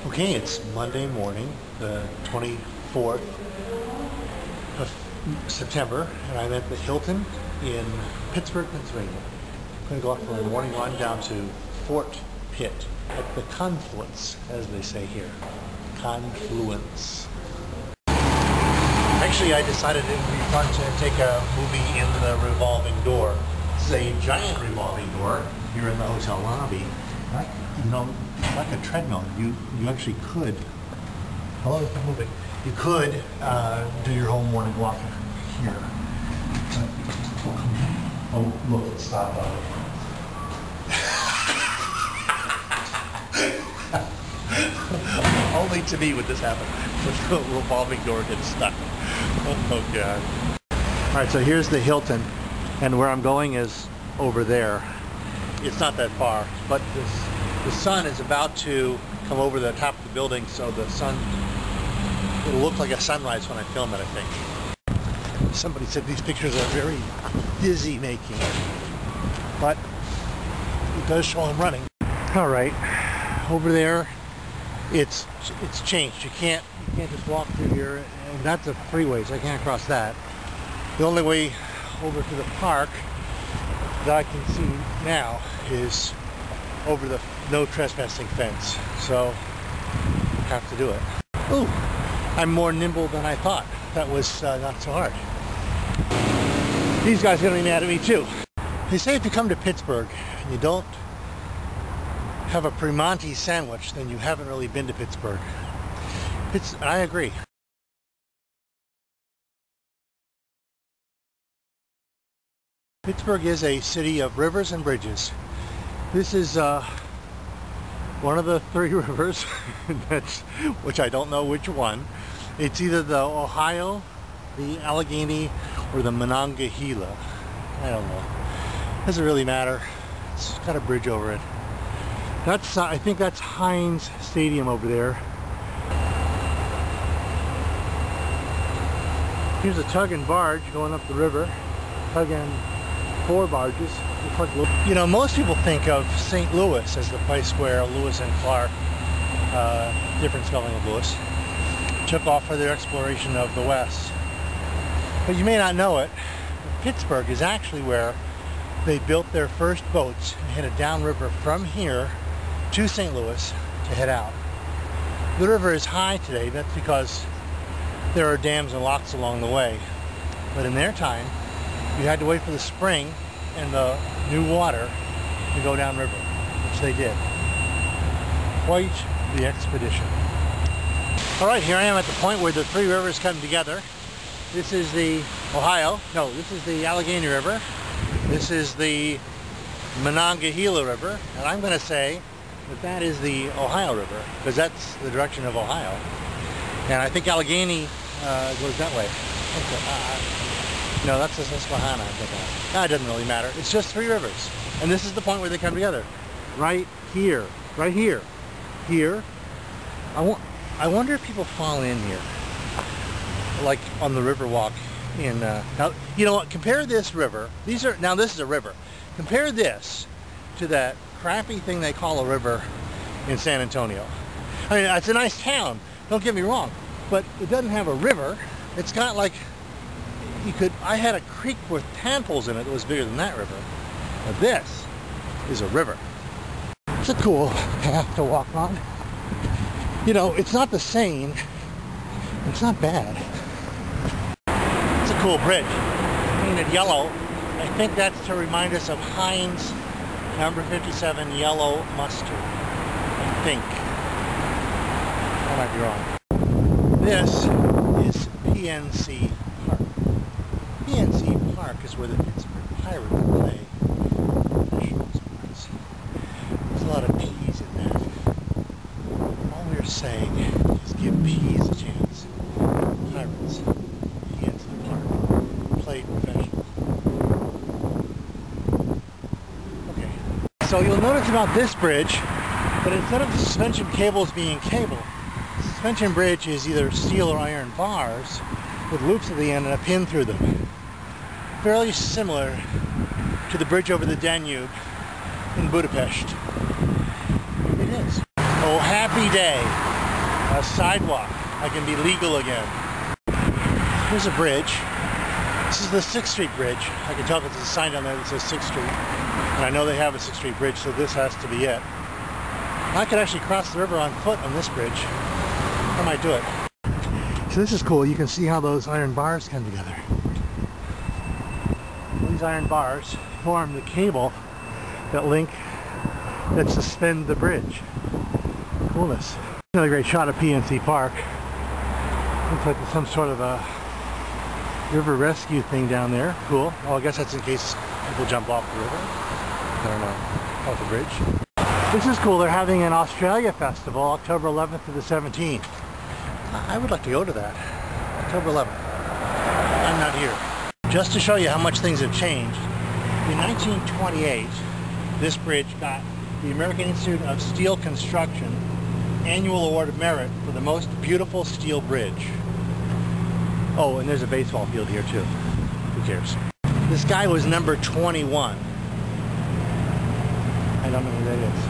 Okay, it's Monday morning, the 24th of September, and I'm at the Hilton in Pittsburgh, Pennsylvania. I'm going to go out for a morning run down to Fort Pitt at the confluence, as they say here. Confluence. Actually, I decided it would be fun to take a movie in the revolving door. This is a giant revolving door here in the hotel lobby. You know, like a treadmill. You actually could. Hello, it's moving. You could do your whole morning walk here. Oh, look, it stopped. Only to me would this happen. The revolving door gets stuck. Oh God. All right, so here's the Hilton, and where I'm going is over there. It's not that far, but the sun is about to come over the top of the building, so the sun, it'll look like a sunrise when I film it, I think. Somebody said these pictures are very dizzy making, but it does show I'm running. All right, over there, it's changed. You can't just walk through here, and that's a freeway, so I can't cross that. The only way over to the park that I can see now is over the no trespassing fence, so I have to do it. Ooh, I'm more nimble than I thought. That was not so hard. These guys are going to be mad at me too. They say if you come to Pittsburgh and you don't have a Primanti sandwich, then you haven't really been to Pittsburgh. I agree. Pittsburgh is a city of rivers and bridges. This is one of the three rivers, which I don't know which one. It's either the Ohio, the Allegheny, or the Monongahela. I don't know. Doesn't really matter. It's got a bridge over it. That's I think that's Heinz Stadium over there. Here's a tug and barge going up the river. Tug and 4 barges. You know, most people think of St. Louis as the place where Lewis and Clark, different spelling of Lewis, took off for their exploration of the West. But you may not know it, Pittsburgh is actually where they built their first boats and headed downriver from here to St. Louis to head out. The river is high today. That's because there are dams and locks along the way. But in their time, you had to wait for the spring and the new water to go downriver, which they did. Quite the expedition. All right, here I am at the point where the three rivers come together. This is the Ohio. No, this is the Allegheny River. This is the Monongahela River, and I'm going to say that that is the Ohio River, because that's the direction of Ohio. And I think Allegheny goes that way. No, that's the Susquehanna, I think. That doesn't really matter. It's just three rivers. And this is the point where they come together. Right here. Right here. Here. I wonder if people fall in here. Like on the river walk in... now, you know what? Compare this river. Now this is a river. Compare this to that crappy thing they call a river in San Antonio. I mean, it's a nice town. Don't get me wrong. But it doesn't have a river. It's got like... I had a creek with tadpoles in it that was bigger than that river. But this is a river. It's a cool path to walk on. You know, it's not the Seine. It's not bad. It's a cool bridge. Painted yellow. I think that's to remind us of Heinz number 57 yellow mustard. I think. I might be wrong. This is PNC Park. PNC Park is where the Pittsburgh Pirates play professional sports. There's a lot of P's in that. All we're saying is give P's a chance. Pirates, PNC Park, play professional. Okay. So you'll notice about this bridge, but instead of the suspension cables being cable, the suspension bridge is either steel or iron bars with loops at the end and a pin through them. Fairly similar to the bridge over the Danube in Budapest. It is. Oh, happy day. a sidewalk. I can be legal again. Here's a bridge. This is the 6th Street Bridge. I can tell because there's a sign down there that says 6th Street. And I know they have a 6th Street Bridge, so this has to be it. I could actually cross the river on foot on this bridge. I might do it. So this is cool. You can see how those iron bars come together. These iron bars form the cable that suspend the bridge. Coolness. Another great shot of PNC Park. Looks like there's some sort of a river rescue thing down there. Cool. Well, I guess that's in case people jump off the river. I don't know. Off the bridge. This is cool. They're having an Australia festival, October 11th to the 17th. I would like to go to that. October 11th. I'm not here. Just to show you how much things have changed, in 1928, this bridge got the American Institute of Steel Construction Annual Award of Merit for the most beautiful steel bridge. Oh, and there's a baseball field here too. Who cares? This guy was number 21. I don't know who that is.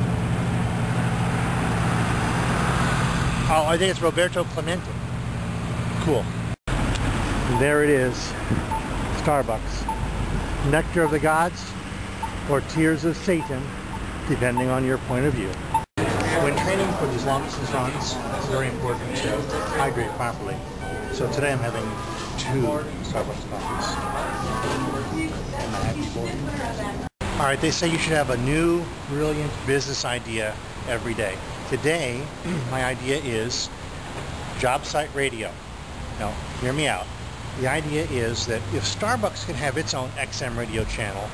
Oh, I think it's Roberto Clemente. Cool. And there it is. Starbucks. Nectar of the Gods or Tears of Satan, depending on your point of view. When training for these long distance runs, it's very important to hydrate properly. So today I'm having 2 Starbucks coffees. Alright, they say you should have a new, brilliant business idea every day. Today, my idea is job site radio. Now, hear me out. The idea is that if Starbucks can have its own XM radio channel,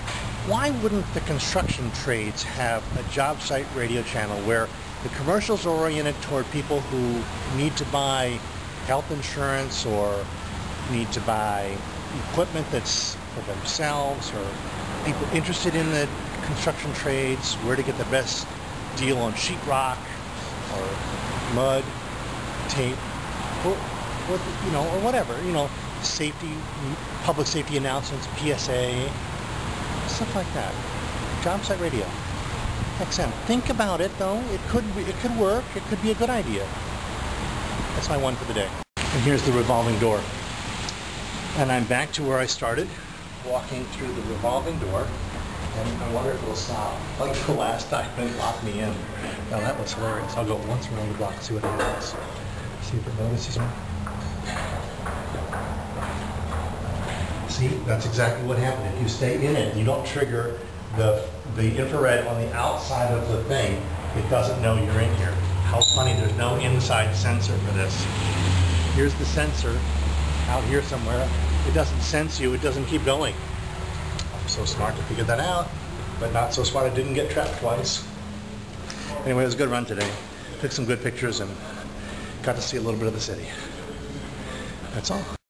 why wouldn't the construction trades have a job site radio channel where the commercials are oriented toward people who need to buy health insurance or need to buy equipment that's for themselves, or people interested in the construction trades, where to get the best deal on sheetrock or mud, tape, or whatever, safety, public safety announcements, PSA, stuff like that. Job site radio, XM. Think about it though. It could work. It could be a good idea. That's my one for the day. And here's the revolving door. And I'm back to where I started, walking through the revolving door. And I wonder if it'll stop. Like the last time it locked me in. Now that was hilarious. I'll go once around the block and see what it is. See if it notices me. See, that's exactly what happened. If you stay in it, you don't trigger the infrared on the outside of the thing, it doesn't know you're in here. How funny, there's no inside sensor for this. Here's the sensor out here somewhere. It doesn't sense you, it doesn't keep going. I'm so smart to figure that out, but not so smart I didn't get trapped twice. Anyway, it was a good run today. Took some good pictures and got to see a little bit of the city. That's all.